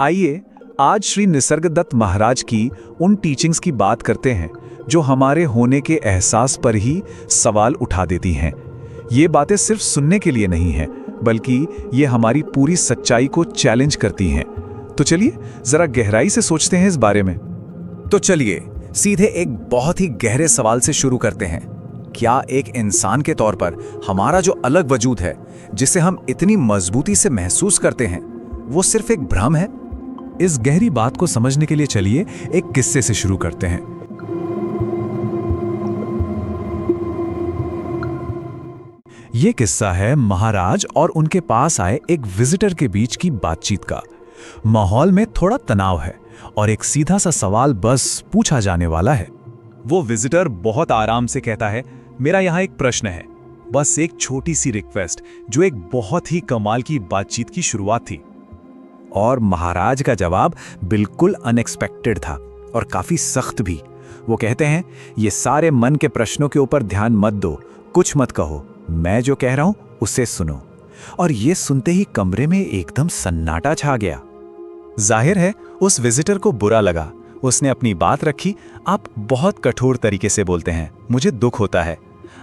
आइए आज श्री निसर्गदत्त महाराज की उन टीचिंग्स की बात करते हैं जो हमारे होने के एहसास पर ही सवाल उठा देती हैं। ये बातें सिर्फ सुनने के लिए नहीं हैं, बल्कि ये हमारी पूरी सच्चाई को चैलेंज करती हैं। तो चलिए जरा गहराई से सोचते हैं इस बारे में। तो चलिए सीधे एक बहुत ही गहरे सवाल से शुरू करते हैं। क्या एक इंसान के तौर पर हमारा जो अलग वजूद है, जिसे हम इतनी मजबूती से महसूस करते हैं, वो सिर्फ एक भ्रम है? इस गहरी बात को समझने के लिए चलिए एक किस्से से शुरू करते हैं। ये किस्सा है महाराज और उनके पास आए एक विजिटर के बीच की बातचीत का। माहौल में थोड़ा तनाव है और एक सीधा सा सवाल बस पूछा जाने वाला है। वो विजिटर बहुत आराम से कहता है, मेरा यहाँ एक प्रश्न है, बस एक छोटी सी रिक्वेस्ट, जो एक बहुत ही कमाल की बातचीत की शुरुआत थी। और महाराज का जवाब बिल्कुल अनएक्सपेक्टेड था और काफी सख्त भी। वो कहते हैं, ये सारे मन के प्रश्नों के ऊपर ध्यान मत दो, कुछ मत कहो, मैं जो कह रहा हूं उसे सुनो। और ये सुनते ही कमरे में एकदम सन्नाटा छा गया। जाहिर है उस विजिटर को बुरा लगा। उसने अपनी बात रखी, आप बहुत कठोर तरीके से बोलते हैं, मुझे दुख होता है।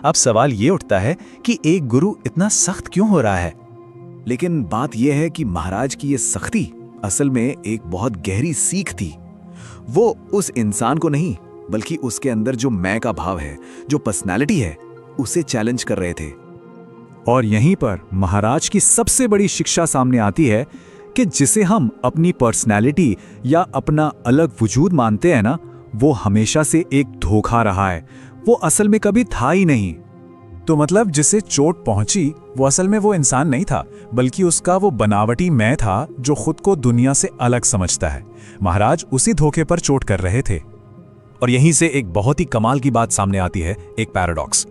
अब सवाल ये उठता है कि एक गुरु इतना सख्त क्यों हो रहा है? लेकिन बात यह है कि महाराज की ये सख्ती असल में एक बहुत गहरी सीख थी। वो उस इंसान को नहीं, बल्कि उसके अंदर जो मैं का भाव है, जो पर्सनालिटी है, उसे चैलेंज कर रहे थे। और यहीं पर महाराज की सबसे बड़ी शिक्षा सामने आती है कि जिसे हम अपनी पर्सनैलिटी या अपना अलग वजूद मानते हैं ना, वो हमेशा से एक धोखा रहा है। वो असल में कभी था ही नहीं। तो मतलब जिसे चोट पहुंची वो असल में वो इंसान नहीं था, बल्कि उसका वो बनावटी मैं था जो खुद को दुनिया से अलग समझता है। महाराज उसी धोखे पर चोट कर रहे थे। और यहीं से एक बहुत ही कमाल की बात सामने आती है, एक पैराडॉक्स।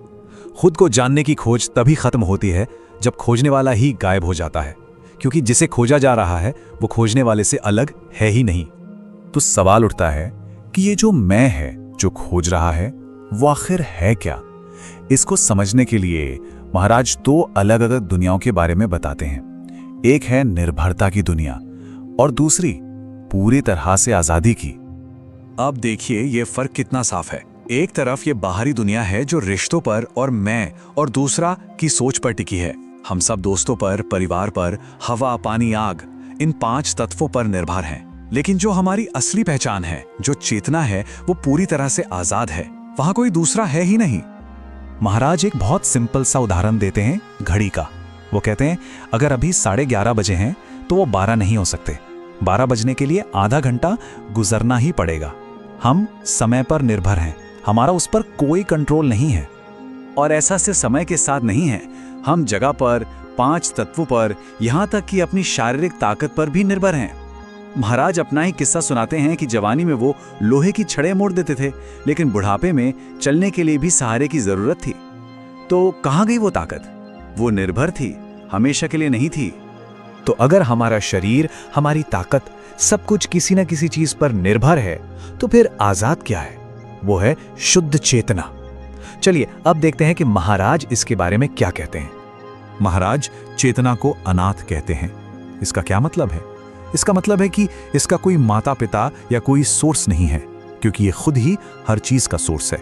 खुद को जानने की खोज तभी खत्म होती है जब खोजने वाला ही गायब हो जाता है, क्योंकि जिसे खोजा जा रहा है वो खोजने वाले से अलग है ही नहीं। तो सवाल उठता है कि ये जो मैं है जो खोज रहा है वो आखिर है क्या? इसको समझने के लिए महाराज दो अलग अलग दुनियाओं के बारे में बताते हैं। एक है निर्भरता की दुनिया और दूसरी पूरी तरह से आजादी की। अब देखिए ये फर्क कितना साफ है। एक तरफ ये बाहरी दुनिया है जो रिश्तों पर और मैं, और दूसरा की सोच पर टिकी है। हम सब दोस्तों पर, परिवार पर, हवा, पानी, आग, इन 5 तत्वों पर निर्भर हैं। लेकिन जो हमारी असली पहचान है, जो चेतना है, वो पूरी तरह से आजाद है। वहां कोई दूसरा है ही नहीं। महाराज एक बहुत सिंपल सा उदाहरण देते हैं घड़ी का। वो कहते हैं, अगर अभी 11:30 बजे हैं तो वो 12 नहीं हो सकते। 12 बजने के लिए आधा घंटा गुजरना ही पड़ेगा। हम समय पर निर्भर हैं, हमारा उस पर कोई कंट्रोल नहीं है। और ऐसा सिर्फ समय के साथ नहीं है, हम जगह पर, 5 तत्वों पर, यहां तक कि अपनी शारीरिक ताकत पर भी निर्भर हैं। महाराज अपना ही किस्सा सुनाते हैं कि जवानी में वो लोहे की छड़ें मोड़ देते थे, लेकिन बुढ़ापे में चलने के लिए भी सहारे की जरूरत थी। तो कहां गई वो ताकत? वो निर्भर थी, हमेशा के लिए नहीं थी। तो अगर हमारा शरीर, हमारी ताकत, सब कुछ किसी न किसी चीज पर निर्भर है, तो फिर आजाद क्या है? वो है शुद्ध चेतना। चलिए अब देखते हैं कि महाराज इसके बारे में क्या कहते हैं। महाराज चेतना को अनाथ कहते हैं। इसका क्या मतलब है? इसका मतलब है कि इसका कोई माता पिता या कोई सोर्स नहीं है, क्योंकि ये खुद ही हर चीज का सोर्स है।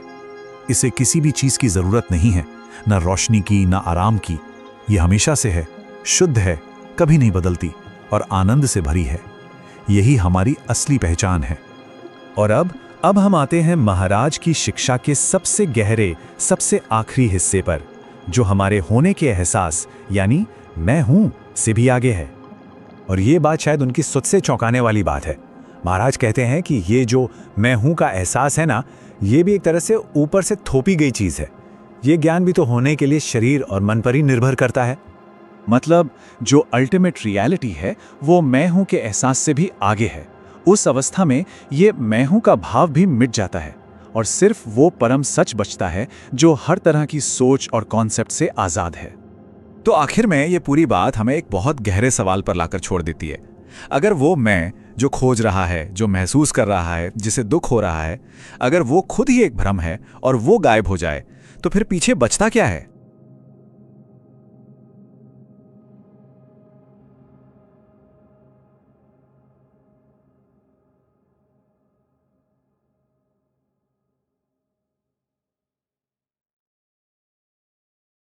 इसे किसी भी चीज की जरूरत नहीं है, ना रोशनी की, ना आराम की। ये हमेशा से है, शुद्ध है, कभी नहीं बदलती और आनंद से भरी है। यही हमारी असली पहचान है। और अब हम आते हैं महाराज की शिक्षा के सबसे गहरे, सबसे आखिरी हिस्से पर, जो हमारे होने के एहसास यानी मैं हूं से भी आगे है। और ये बात शायद उनकी सबसे चौंकाने वाली बात है। महाराज कहते हैं कि ये जो मैं हूं का एहसास है ना, ये भी एक तरह से ऊपर से थोपी गई चीज है। ये ज्ञान भी तो होने के लिए शरीर और मन पर ही निर्भर करता है। मतलब जो अल्टीमेट रियलिटी है वो मैं हूं के एहसास से भी आगे है। उस अवस्था में ये मैं हूं का भाव भी मिट जाता है और सिर्फ वो परम सच बचता है जो हर तरह की सोच और कॉन्सेप्ट से आजाद है। तो आखिर में ये पूरी बात हमें एक बहुत गहरे सवाल पर लाकर छोड़ देती है। अगर वो मैं जो खोज रहा है, जो महसूस कर रहा है, जिसे दुख हो रहा है, अगर वो खुद ही एक भ्रम है और वो गायब हो जाए, तो फिर पीछे बचता क्या है?